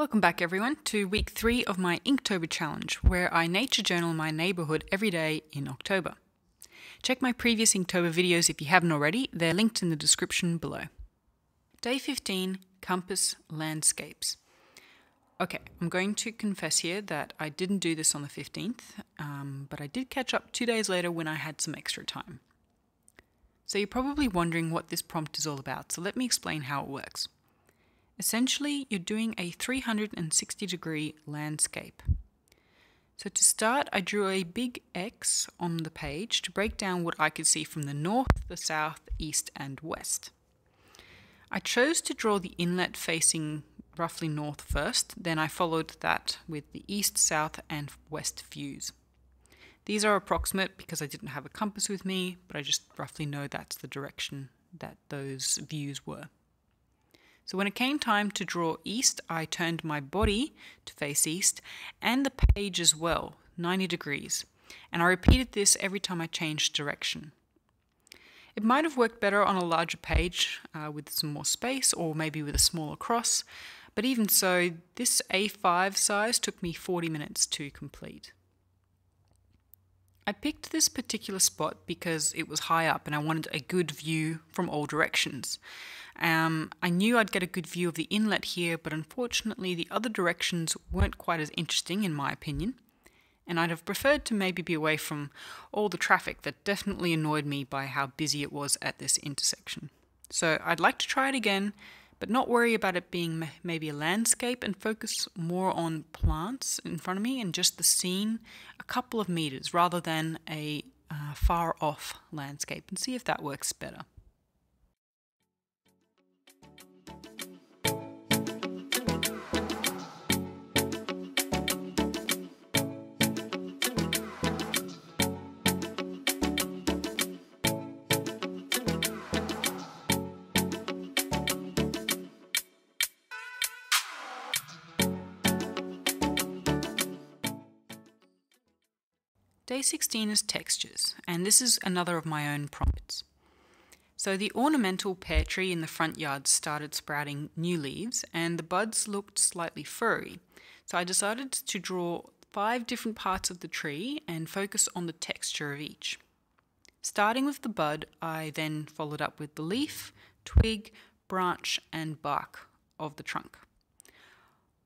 Welcome back everyone to week 3 of my Inktober challenge, where I nature journal my neighbourhood every day in October. Check my previous Inktober videos if you haven't already, they're linked in the description below. Day 15, Compass Landscapes. Okay, I'm going to confess here that I didn't do this on the 15th, but I did catch up 2 days later when I had some extra time. So you're probably wondering what this prompt is all about, so let me explain how it works. Essentially, you're doing a 360-degree landscape. So to start, I drew a big X on the page to break down what I could see from the north, the south, east, and west. I chose to draw the inlet facing roughly north first, then I followed that with the east, south, and west views. These are approximate because I didn't have a compass with me, but I just roughly know that's the direction that those views were. So when it came time to draw east, I turned my body to face east and the page as well, 90 degrees. And I repeated this every time I changed direction. It might have worked better on a larger page with some more space or maybe with a smaller cross, but even so, this A5 size took me 40 minutes to complete. I picked this particular spot because it was high up and I wanted a good view from all directions. I knew I'd get a good view of the inlet here, but unfortunately the other directions weren't quite as interesting in my opinion, and I'd have preferred to maybe be away from all the traffic that definitely annoyed me by how busy it was at this intersection. So I'd like to try it again, but not worry about it being maybe a landscape and focus more on plants in front of me and just the scene a couple of meters rather than a far off landscape, and see if that works better. Day 16 is textures, and this is another of my own prompts. So the ornamental pear tree in the front yard started sprouting new leaves, and the buds looked slightly furry. So I decided to draw 5 different parts of the tree and focus on the texture of each. Starting with the bud, I then followed up with the leaf, twig, branch, and bark of the trunk.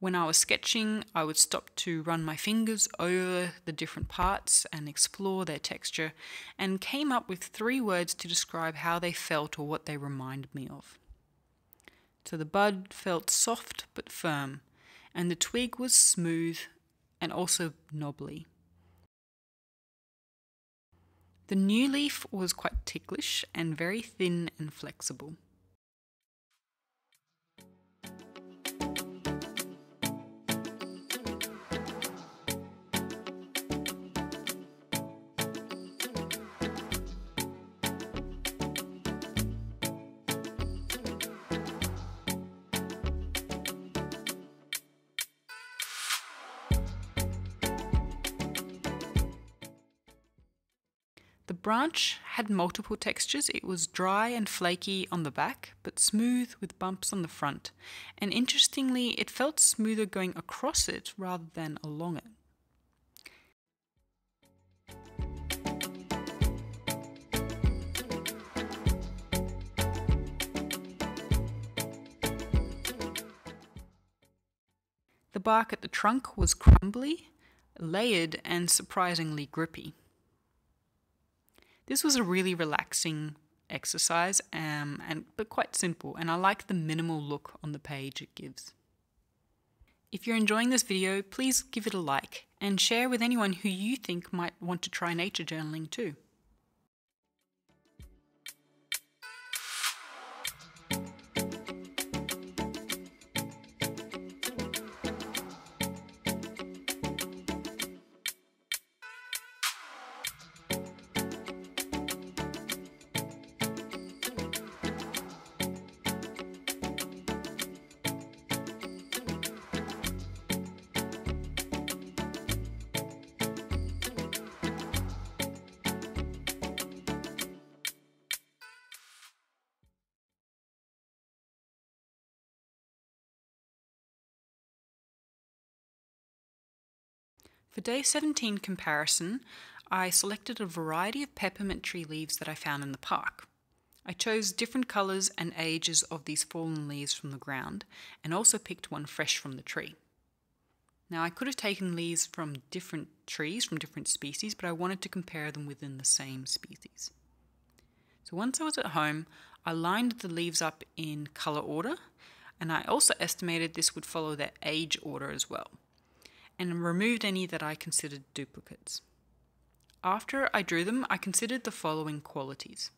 When I was sketching, I would stop to run my fingers over the different parts and explore their texture, and came up with 3 words to describe how they felt or what they reminded me of. So the bud felt soft but firm, and the twig was smooth and also knobbly. The new leaf was quite ticklish and very thin and flexible. The branch had multiple textures. It was dry and flaky on the back, but smooth with bumps on the front. And interestingly, it felt smoother going across it rather than along it. The bark at the trunk was crumbly, layered, and surprisingly grippy. This was a really relaxing exercise, but quite simple, and I like the minimal look on the page it gives. If you're enjoying this video, please give it a like and share with anyone who you think might want to try nature journaling too. For day 17 comparison, I selected a variety of peppermint tree leaves that I found in the park. I chose different colours and ages of these fallen leaves from the ground, and also picked one fresh from the tree. Now, I could have taken leaves from different trees, from different species, but I wanted to compare them within the same species. So once I was at home, I lined the leaves up in colour order, and I also estimated this would follow their age order as well, and removed any that I considered duplicates. After I drew them, I considered the following qualities: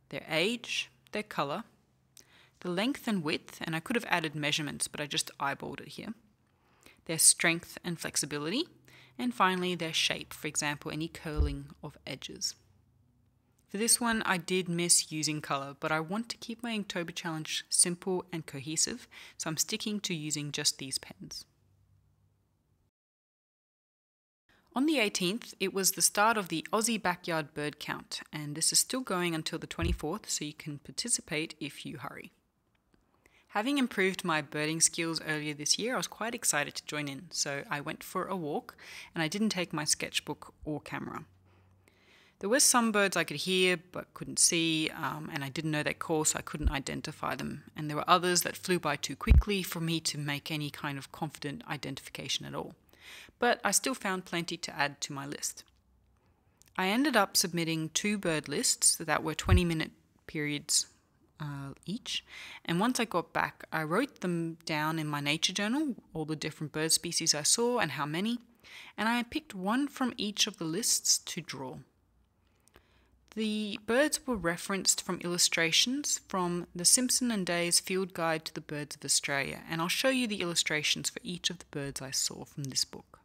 their age, their colour, the length and width, and I could have added measurements, but I just eyeballed it here, their strength and flexibility, and finally their shape, for example, any curling of edges. For this one, I did miss using colour, but I want to keep my Inktober challenge simple and cohesive, so I'm sticking to using just these pens. On the 18th, it was the start of the Aussie Backyard Bird Count, and this is still going until the 24th, so you can participate if you hurry. Having improved my birding skills earlier this year, I was quite excited to join in, so I went for a walk, and I didn't take my sketchbook or camera. There were some birds I could hear but couldn't see, and I didn't know their call, so I couldn't identify them, and there were others that flew by too quickly for me to make any kind of confident identification at all. But I still found plenty to add to my list. I ended up submitting 2 bird lists that were 20-minute periods each, and once I got back, I wrote them down in my nature journal, all the different bird species I saw and how many, and I picked one from each of the lists to draw. The birds were referenced from illustrations from the Simpson and Day's Field Guide to the Birds of Australia, and I'll show you the illustrations for each of the birds I saw from this book.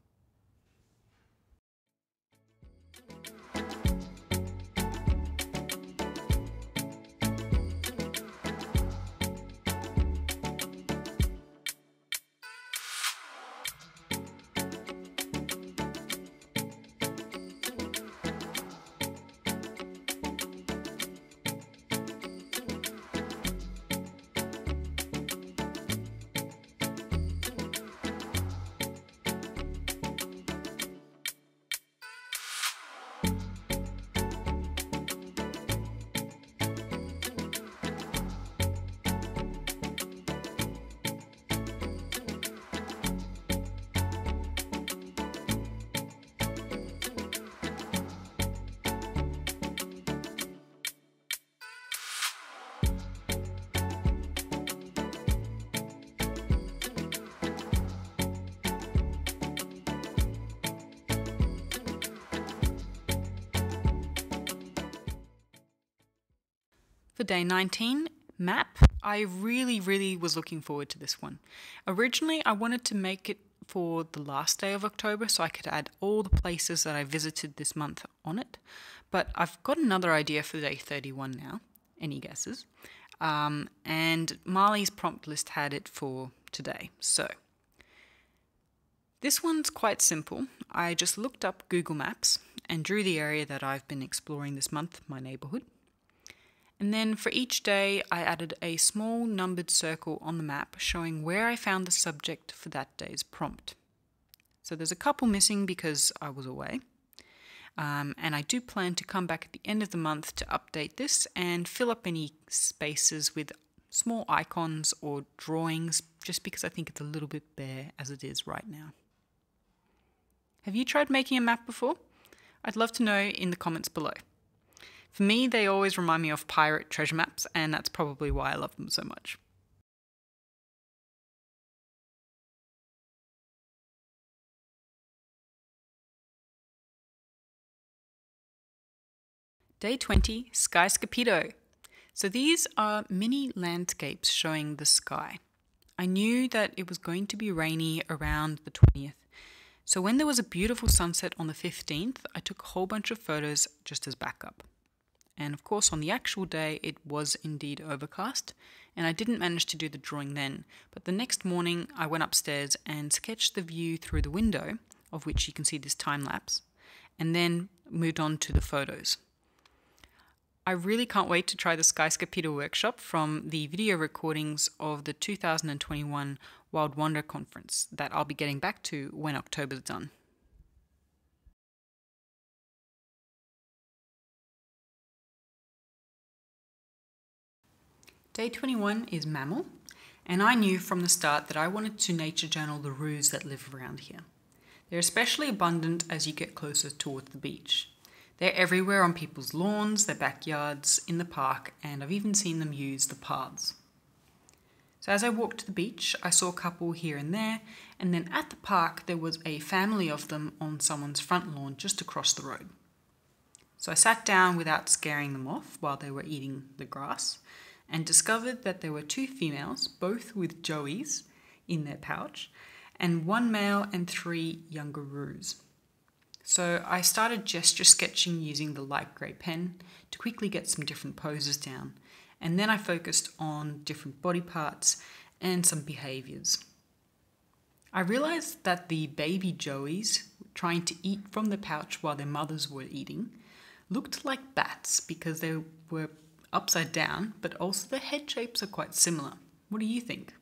For day 19, map, I really was looking forward to this one. Originally, I wanted to make it for the last day of October so I could add all the places that I visited this month on it, but I've got another idea for day 31 now. Any guesses? And Marley's prompt list had it for today. So this one's quite simple. I just looked up Google Maps and drew the area that I've been exploring this month, my neighbourhood. And then for each day, I added a small numbered circle on the map showing where I found the subject for that day's prompt. So there's a couple missing because I was away. And I do plan to come back at the end of the month to update this and fill up any spaces with small icons or drawings, just because I think it's a little bit bare as it is right now. Have you tried making a map before? I'd love to know in the comments below. For me, they always remind me of pirate treasure maps, and that's probably why I love them so much. Day 20, skyscapes. So these are mini landscapes showing the sky. I knew that it was going to be rainy around the 20th. So when there was a beautiful sunset on the 15th, I took a whole bunch of photos just as backup. And of course, on the actual day, it was indeed overcast, and I didn't manage to do the drawing then. But the next morning, I went upstairs and sketched the view through the window, of which you can see this time lapse, and then moved on to the photos. I really can't wait to try the skyscapes workshop from the video recordings of the 2021 Wild Wander Conference that I'll be getting back to when October's done. Day 21 is mammal, and I knew from the start that I wanted to nature journal the roos that live around here. They're especially abundant as you get closer towards the beach. They're everywhere on people's lawns, their backyards, in the park, and I've even seen them use the paths. So as I walked to the beach, I saw a couple here and there, and then at the park there was a family of them on someone's front lawn just across the road. So I sat down without scaring them off while they were eating the grass, and discovered that there were two females, both with joeys in their pouch, and one male and three younger roos. So I started gesture sketching using the light grey pen to quickly get some different poses down, and then I focused on different body parts and some behaviours. I realised that the baby joeys trying to eat from the pouch while their mothers were eating looked like bats because they were upside down, but also the head shapes are quite similar. What do you think?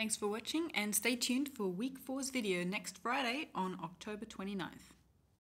Thanks for watching, and stay tuned for week 4's video next Friday on October 29th.